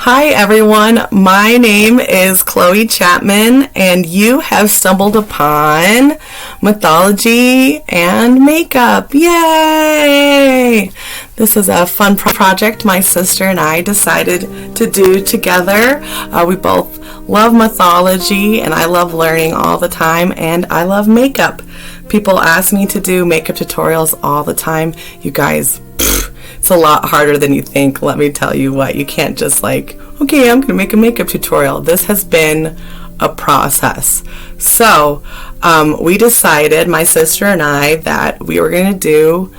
Hi everyone, my name is Chloe Chapman and you have stumbled upon mythology and makeup. Yay! This is a fun project my sister and I decided to do together. We both love mythology and I love learning all the time, and I love makeup. People ask me to do makeup tutorials all the time. You guys, it's a lot harder than you think. Let me tell you what, you can't just okay, I'm gonna make a makeup tutorial. This has been a process. So we decided, my sister and I, that we were gonna do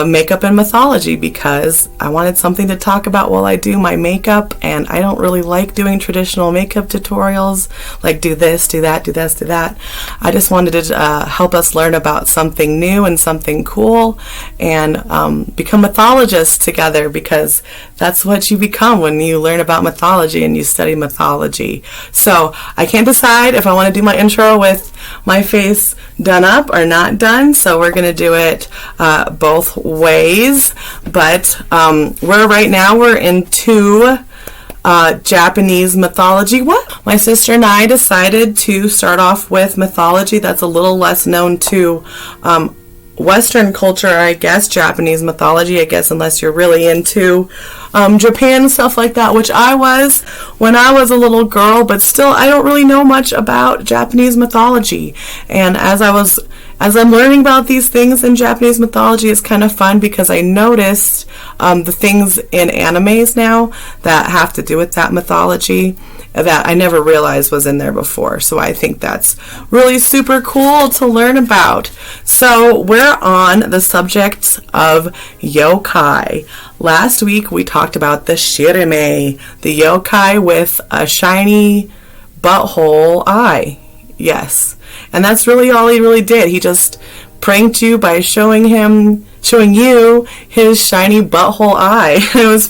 makeup and mythology because I wanted something to talk about while I do my makeup, and I don't really like doing traditional makeup tutorials like do this, do that, do this, do that. I just wanted to help us learn about something new and something cool and become mythologists together, because that's what you become when you learn about mythology and you study mythology. So I can't decide if I want to do my intro with my face done up or not done, so we're going to do it both ways. But we're into Japanese mythology. What? My sister and I decided to start off with mythology that's a little less known to Western culture, I guess. Japanese mythology, I guess, unless you're really into Japan and stuff like that, which I was when I was a little girl, but still I don't really know much about Japanese mythology. And as I'm learning about these things in Japanese mythology, it's kind of fun because I noticed the things in animes now that have to do with that mythology that I never realized was in there before. So I think that's really super cool to learn about. So we're on the subject of yokai. Last week we talked about the shirime, the yokai with a shiny butthole eye. Yes. And that's really all he really did. He just pranked you by showing you his shiny butthole eye. It's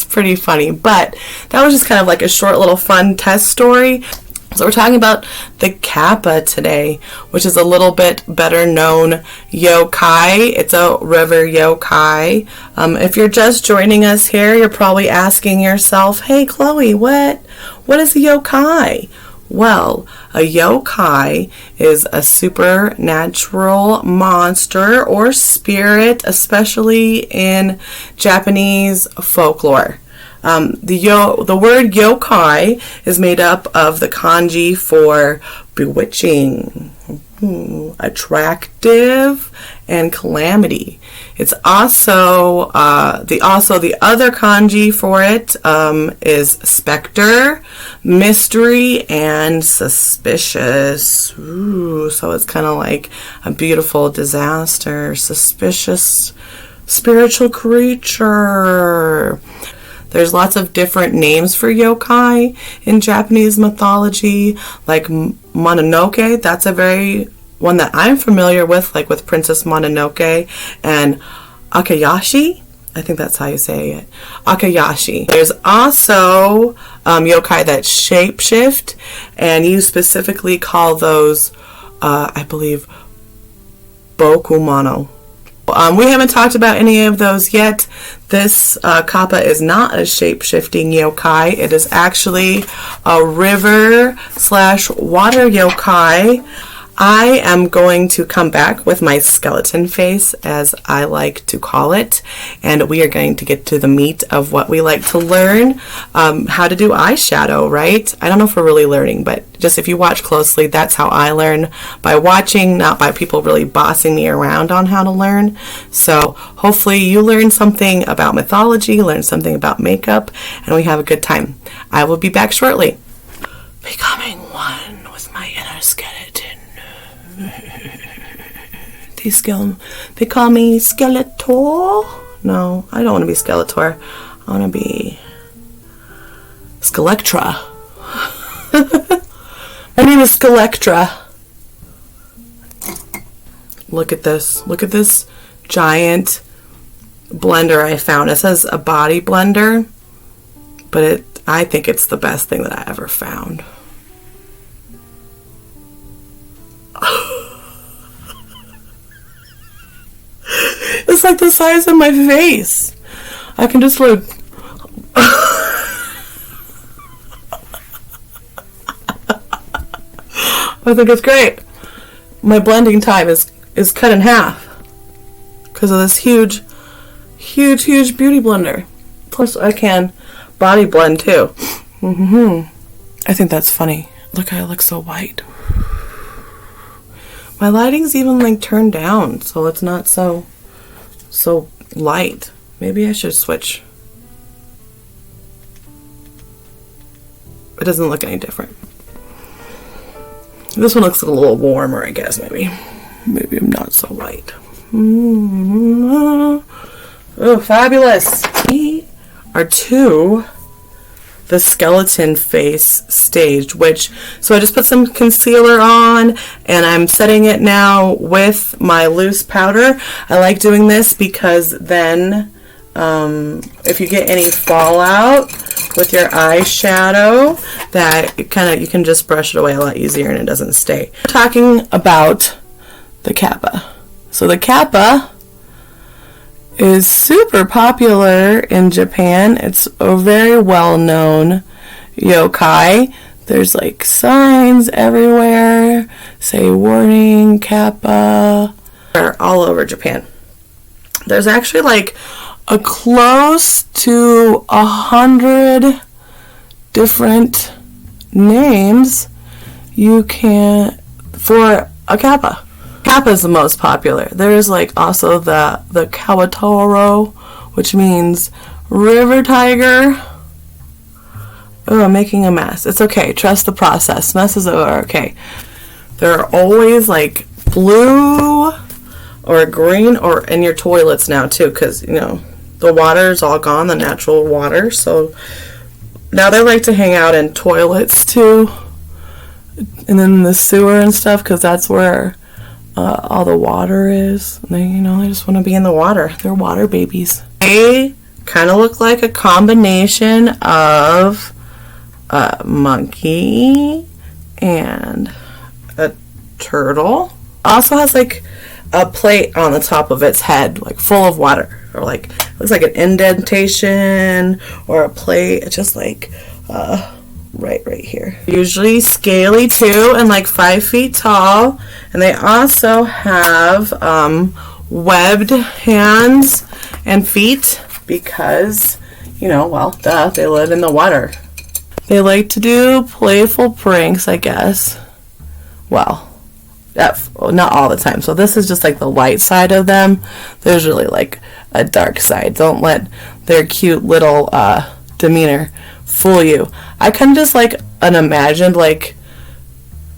pretty funny. But that was just kind of like a short little fun test story. So we're talking about the Kappa today, which is a little bit better known yokai. It's a river yokai. If you're just joining us here, you're probably asking yourself, hey Chloe, what is a yokai? Well, a yokai is a supernatural monster or spirit, especially in Japanese folklore. The word yokai is made up of the kanji for bewitching, attractive, and calamity. It's also the other kanji for it is specter, mystery, and suspicious. Ooh, so it's kind of like a beautiful disaster, suspicious spiritual creature. There's lots of different names for yokai in Japanese mythology, like Mononoke. That's a very one that I'm familiar with, like with Princess Mononoke, and Akayashi. I think that's how you say it. Akayashi. There's also yokai that shapeshift, and you specifically call those, I believe, Bokumano. We haven't talked about any of those yet. This Kappa is not a shape-shifting yokai. It is actually a river/water yokai. I am going to come back with my skeleton face, as I like to call it, and we are going to get to the meat of what we like to learn, how to do eyeshadow, right? I don't know if we're really learning, but just if you watch closely, that's how I learn, by watching, not by people really bossing me around on how to learn. So hopefully you learn something about mythology, learn something about makeup, and we have a good time. I will be back shortly. Becoming one with my inner skeleton. They call me Skeletor. No, I don't want to be Skeletor. I want to be Skelectra. My name is Skelectra. Look at this. Look at this giant blender I found. It says a body blender, but I think it's the best thing that I ever found. It's like the size of my face. I can just like I think it's great. My blending time is cut in half because of this huge beauty blender. Plus, I can body blend too. I think that's funny. Look, I look so white. My lighting's even like turned down, so it's not so light. Maybe I should switch. It doesn't look any different. This one looks a little warmer, I guess, maybe. Maybe I'm not so white. Oh, fabulous. We are to the skeleton face stage, so I just put some concealer on and I'm setting it now with my loose powder. I like doing this because then if you get any fallout with your eyeshadow, that you can just brush it away a lot easier and it doesn't stay. We're talking about the Kappa. So the Kappa is super popular in Japan. It's a very well-known yokai. There's like signs everywhere, say warning, Kappa. They're all over Japan. There's actually like a close to 100 different names you can for a Kappa. Kappa is the most popular. There's like also the Kawatoro, which means river tiger. Oh, I'm making a mess. It's okay. Trust the process. Messes are okay. They're always like blue or green or in your toilets now too, because the water is all gone, the natural water. So now they like to hang out in toilets too, and then the sewer and stuff, because that's where all the water is. They just want to be in the water. They're water babies. They kind of look like a combination of a monkey and a turtle. Also has like a plate on the top of its head, like full of water, or like looks like an indentation or a plate. It's just like right here. Usually scaly too, and like 5 feet tall. And they also have webbed hands and feet because, duh, they live in the water. They like to do playful pranks, I guess. Well, not all the time. So this is just like the light side of them. There's really like a dark side. Don't let their cute little demeanor fool you. I kind of just like imagined like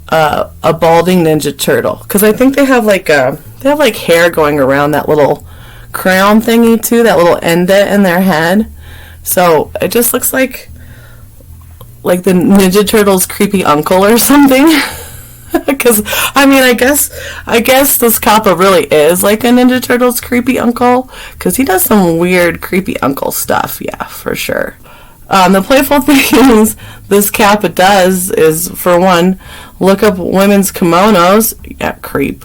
a balding Ninja Turtle, because I think they have like hair going around that little crown thingy too, that little indent in their head. So it just looks like the Ninja Turtle's creepy uncle or something. Because I guess this Kappa really is like a Ninja Turtle's creepy uncle, because he does some weird creepy uncle stuff. Yeah, for sure. The playful things this Kappa does is, for one, look up women's kimonos. Yeah, creep.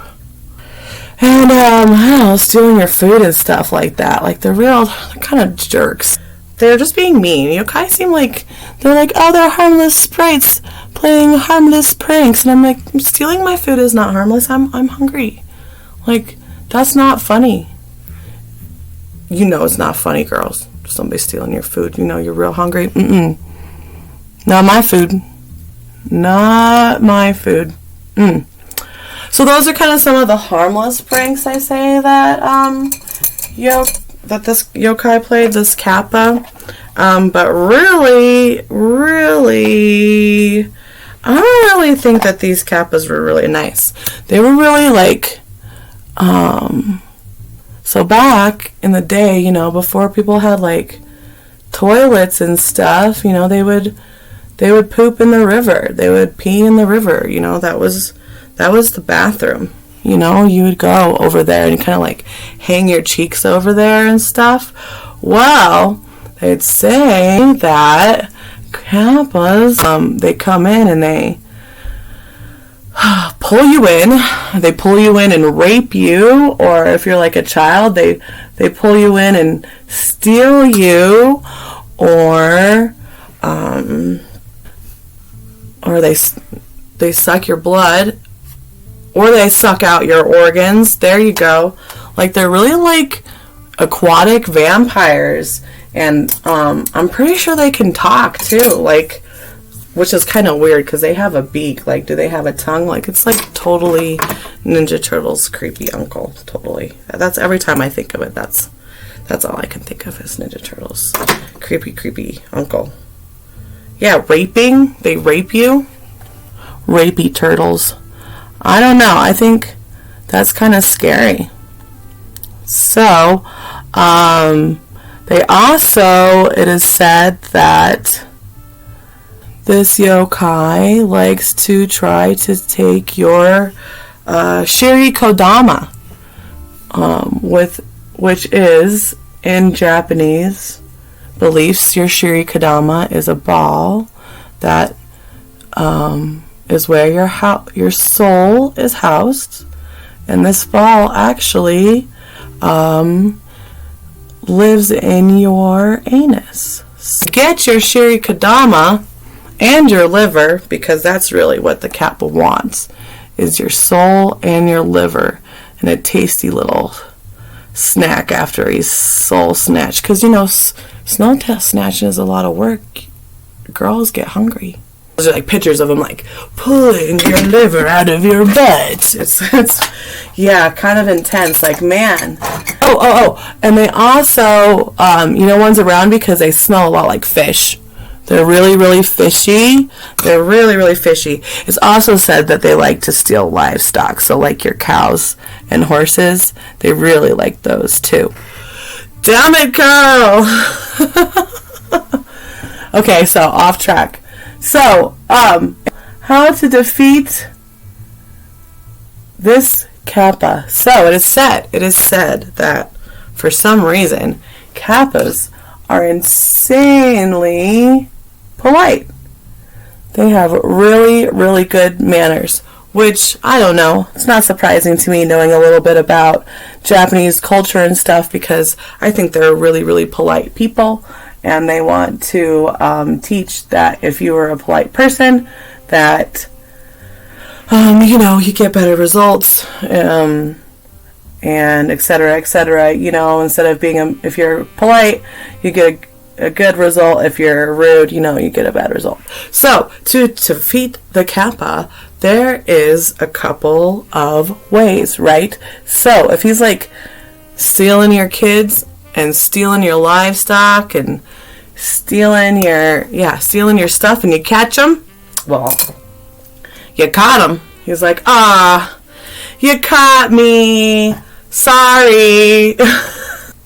And, I don't know, stealing your food and stuff like that. Like, they're kind of jerks. They're just being mean. Yokai seem like, they're like, oh, they're harmless sprites playing harmless pranks. And I'm like, stealing my food is not harmless. I'm hungry. Like, that's not funny. It's not funny, girls. Somebody stealing your food, you're real hungry. Not my food. Not my food. So those are kind of some of the harmless pranks, I say, that that this yokai played, this Kappa. But really, I don't really think that these Kappas were really nice. They were really like, so back in the day, before people had like toilets and stuff, they would poop in the river. They would pee in the river. That was the bathroom. You would go over there and kind of like hang your cheeks over there and stuff. Well, they'd say that Kappas, they come in and they pull you in. They pull you in and rape you, or if you're like a child, they pull you in and steal you, or they suck your blood, or they suck out your organs. There you go. Like, they're really like aquatic vampires. And I'm pretty sure they can talk too, like, which is kind of weird because they have a beak. Like, do they have a tongue? Like, it's like totally Ninja Turtles creepy uncle. Totally. That's every time I think of it. That's all I can think of is Ninja Turtles creepy uncle. Yeah, raping. They rape you. Rapey turtles. I don't know. I think that's kind of scary. So, they also, it is said that this yokai likes to try to take your Shiri Kodama, which is, in Japanese beliefs, your Shiri Kodama is a ball that is where your soul is housed, and this ball actually lives in your anus. So get your Shiri Kodama and your liver, because that's really what the Kappa wants, is your soul and your liver, and a tasty little snack after he's soul snatched. Because, snow snatching is a lot of work. Girls get hungry. Those are like pictures of them like pulling your liver out of your butt. It's yeah, kind of intense. Like, man. Oh, and they also one's around because they smell a lot like fish. They're really, really fishy. They're really, really fishy. It's also said that they like to steal livestock. So like your cows and horses, they really like those too. Damn it, Carl! Okay, so off track. So, how to defeat this Kappa. So it is said that for some reason, Kappas are insanely polite. They have really, really good manners, which, I don't know, it's not surprising to me knowing a little bit about Japanese culture and stuff, because I think they're really, really polite people, and they want to teach that if you are a polite person, that, you get better results, and et cetera, instead of if you're polite, you get a good result. If you're rude, you get a bad result. So, to defeat the Kappa, there is a couple of ways, right? So, if he's like stealing your kids and stealing your livestock and stealing your stuff, and you catch him, well, you caught him. He's like, you caught me. Sorry.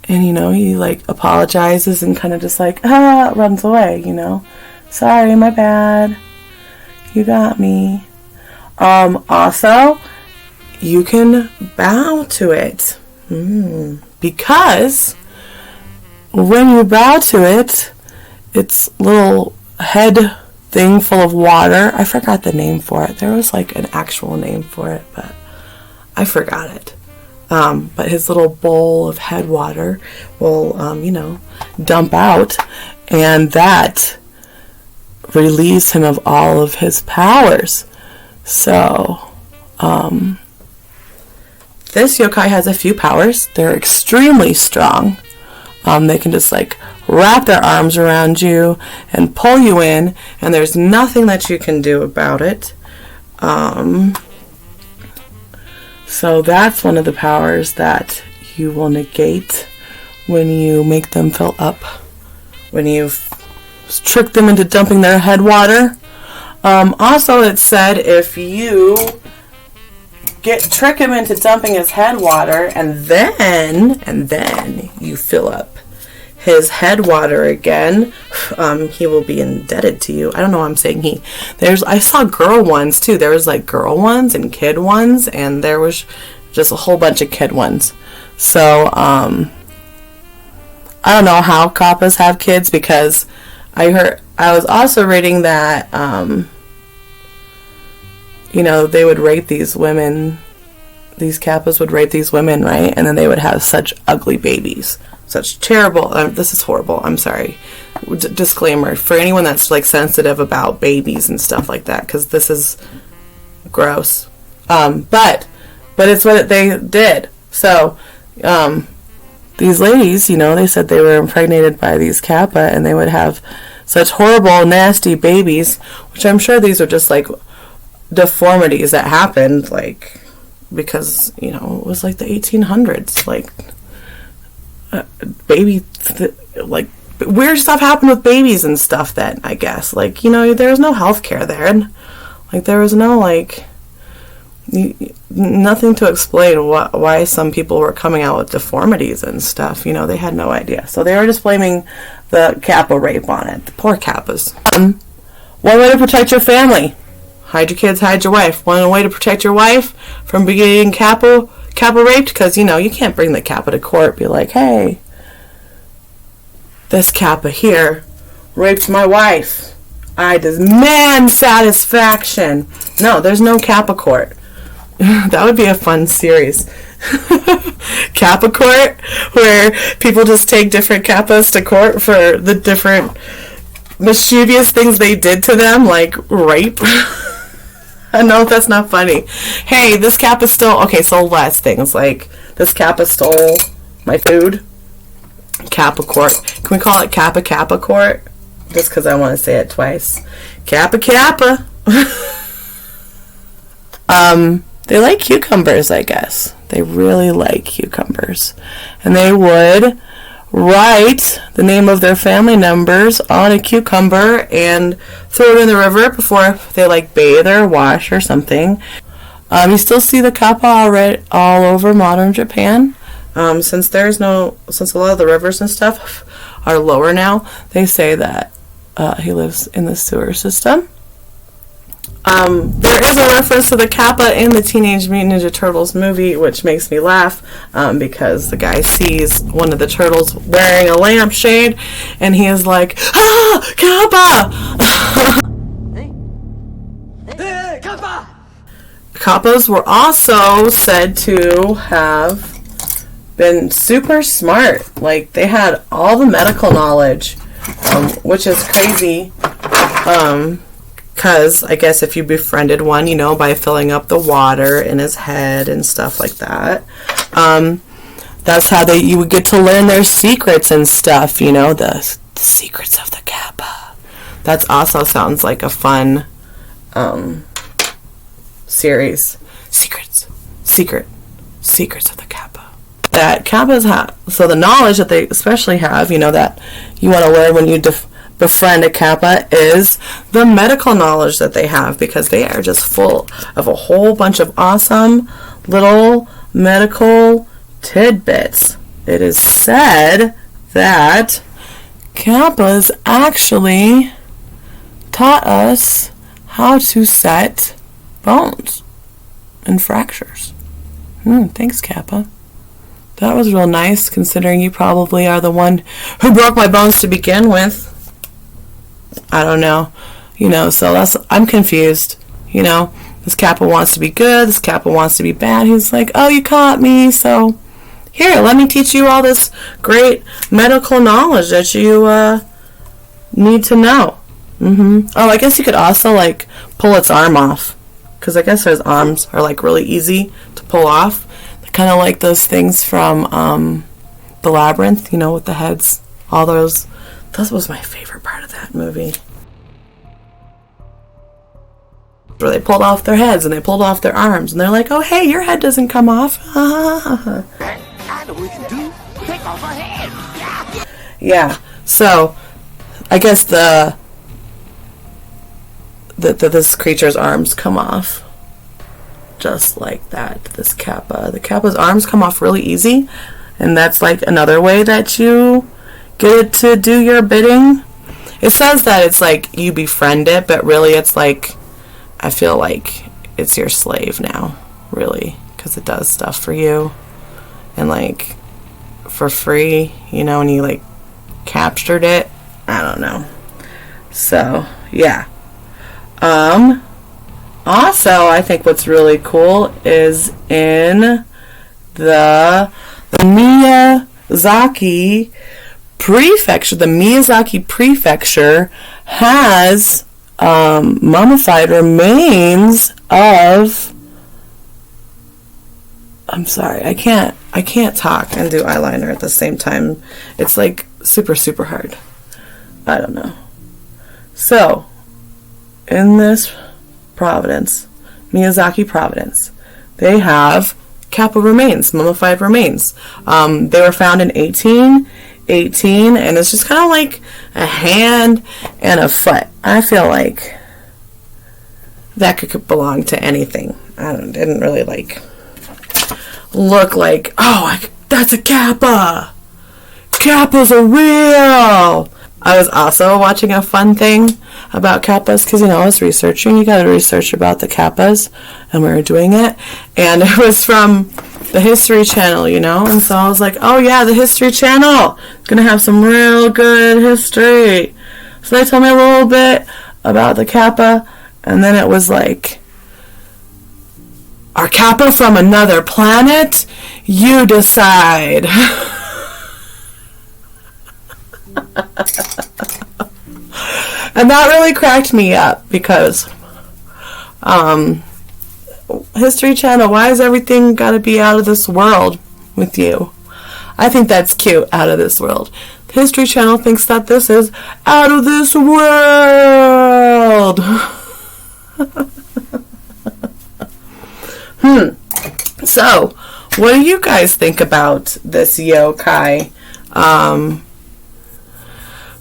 And, he like apologizes and kind of just like, runs away, Sorry, my bad. You got me. Also, you can bow to it. Because when you bow to it, its little head thing full of water, I forgot the name for it. There was like an actual name for it, but I forgot it. But his little bowl of head water will, dump out, and that relieves him of all of his powers. So, this yokai has a few powers. They're extremely strong. They can just like wrap their arms around you and pull you in, and there's nothing that you can do about it. So that's one of the powers that you will negate when you make them fill up, when you've tricked them into dumping their head water. Also, it said if you trick him into dumping his head water, and then you fill up his head water again, he will be indebted to you. I don't know why I'm saying he. I saw girl ones too. There was like girl ones and kid ones, and there was just a whole bunch of kid ones. So, I don't know how Kappas have kids, because I was also reading that, they would rape these women. These Kappas would rape these women, right? And then they would have such ugly babies. Such terrible, this is horrible, I'm sorry. Disclaimer, for anyone that's like sensitive about babies and stuff like that, because this is gross. But it's what they did. So, these ladies, they said they were impregnated by these Kappa, and they would have such horrible, nasty babies, which I'm sure these are just, like, deformities that happened, like, because, it was, like, the 1800s, like, like, weird stuff happened with babies and stuff then, I guess, like, there was no health care there, and, like, there was no, like, nothing to explain why some people were coming out with deformities and stuff. They had no idea. So they were just blaming the Kappa rape on it. The poor Kappas. One way to protect your family. Hide your kids, hide your wife. One way to protect your wife from being Kappa raped, because, you can't bring the Kappa to court. Be like, hey, this Kappa here raped my wife. I demand satisfaction. No, there's no Kappa court. That would be a fun series. Kappa court, where people just take different Kappas to court for the different mischievous things they did to them, like rape. I know that's not funny. Hey, this Kappa stole... Okay, so last things, like, this Kappa stole my food. Kappa court. Can we call it Kappa court? Just because I want to say it twice. Kappa. They like cucumbers, I guess. They really like cucumbers. And they would write the name of their family members on a cucumber and throw it in the river before they, like, bathe or wash or something. You still see the Kappa all over modern Japan. Since a lot of the rivers and stuff are lower now, they say that he lives in the sewer system. There is a reference to the Kappa in the Teenage Mutant Ninja Turtles movie, which makes me laugh, because the guy sees one of the turtles wearing a lampshade, and he is like, "Ah, Kappa!" Hey, Kappa! Kappas were also said to have been super smart. Like, they had all the medical knowledge, which is crazy. Because I guess if you befriended one, by filling up the water in his head and stuff like that, that's how you would get to learn their secrets and stuff, the secrets of the Kappa. That also sounds like a fun series. Secrets of the Kappa. That Kappas have, so the knowledge that they especially have, that you want to learn when you befriend a Kappa is the medical knowledge that they have, because they are just full of a whole bunch of awesome little medical tidbits. It is said that Kappas actually taught us how to set bones and fractures. Thanks, Kappa. That was real nice, considering you probably are the one who broke my bones to begin with. I don't know, so I'm confused, this Kappa wants to be good, this Kappa wants to be bad. He's like, oh, you caught me, so here, let me teach you all this great medical knowledge that you need to know. Oh, I guess you could also, like, pull its arm off, because I guess his arms are, like, really easy to pull off. They're kind of like those things from The Labyrinth, with the heads, all those. That was my favorite part of that movie. Where they pulled off their heads and they pulled off their arms, and they're like, oh, hey, your head doesn't come off. I know what we can do. Take off our head. Yeah. So I guess this creature's arms come off just like that. This Kappa. The Kappa's arms come off really easy, and that's like another way that you get it to do your bidding. It says that it's like you befriend it, but really it's like, I feel like it's your slave now, really, because it does stuff for you and like for free, and you like captured it. I don't know. So yeah. Also, I think what's really cool is in the Miyazaki Prefecture. The Miyazaki Prefecture has mummified remains of, I'm sorry, I can't talk and do eyeliner at the same time. It's like super, super hard. I don't know. So, in this Providence, Miyazaki Providence, they have Kappa remains, mummified remains. They were found in 1818, and it's just kind of like a hand and a foot. I feel like that could belong to anything. Didn't really like look like, oh, that's a Kappa. Kappas are real. I was also watching a fun thing about Kappas because, I was researching. You got to research about the Kappas, and we were doing it. And it was from the History Channel, And so I was like, oh, yeah, the History Channel. It's going to have some real good history. So they told me a little bit about the Kappa, and then it was like, are Kappa from another planet? You decide. And that really cracked me up because History Channel, why is everything got to be out of this world with you? I think that's cute, out of this world. The History Channel thinks that this is out of this world. So, what do you guys think about this yokai?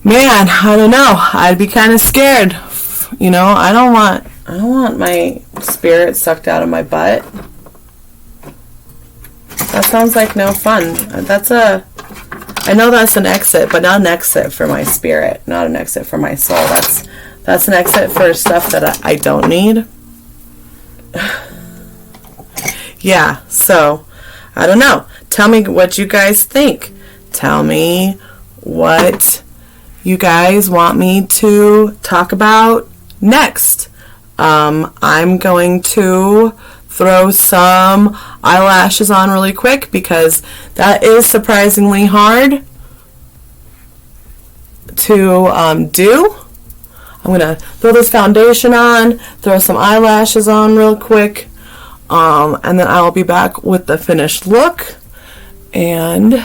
Man, I don't know. I'd be kind of scared. I don't want my spirit sucked out of my butt. That sounds like no fun. I know that's an exit, but not an exit for my spirit, not an exit for my soul. That's an exit for stuff that I don't need. Yeah, so I don't know. Tell me what you guys think. Tell me what you guys want me to talk about next. I'm going to throw some eyelashes on really quick because that is surprisingly hard to do. I'm going to throw this foundation on, throw some eyelashes on real quick, and then I'll be back with the finished look. And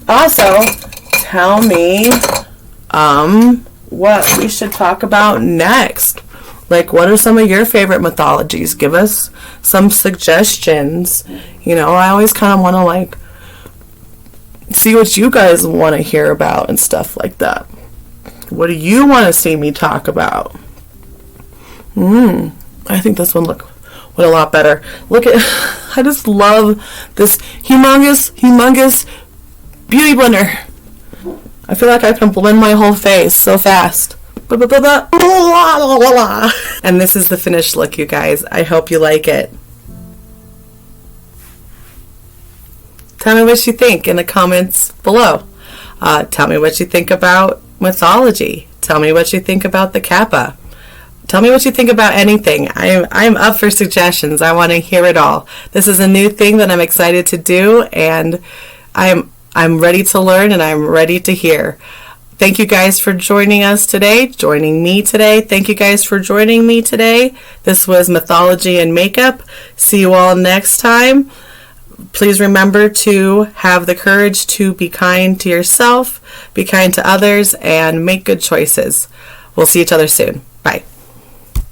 also, tell me what we should talk about next. Like, what are some of your favorite mythologies? Give us some suggestions. I always kind of want to see what you guys want to hear about and stuff like that. What do you want to see me talk about? I think this one went a lot better. Look at, I just love this humongous beauty blender. I feel like I can blend my whole face so fast. And this is the finished look, you guys. I hope you like it. Tell me what you think in the comments below. Tell me what you think about mythology. Tell me what you think about the Kappa. Tell me what you think about anything. I'm up for suggestions. I want to hear it all. This is a new thing that I'm excited to do, and I'm ready to learn, and I'm ready to hear. Thank you guys for joining me today. Thank you guys for joining me today. This was Mythology and Makeup. See you all next time. Please remember to have the courage to be kind to yourself, be kind to others, and make good choices. We'll see each other soon. Bye.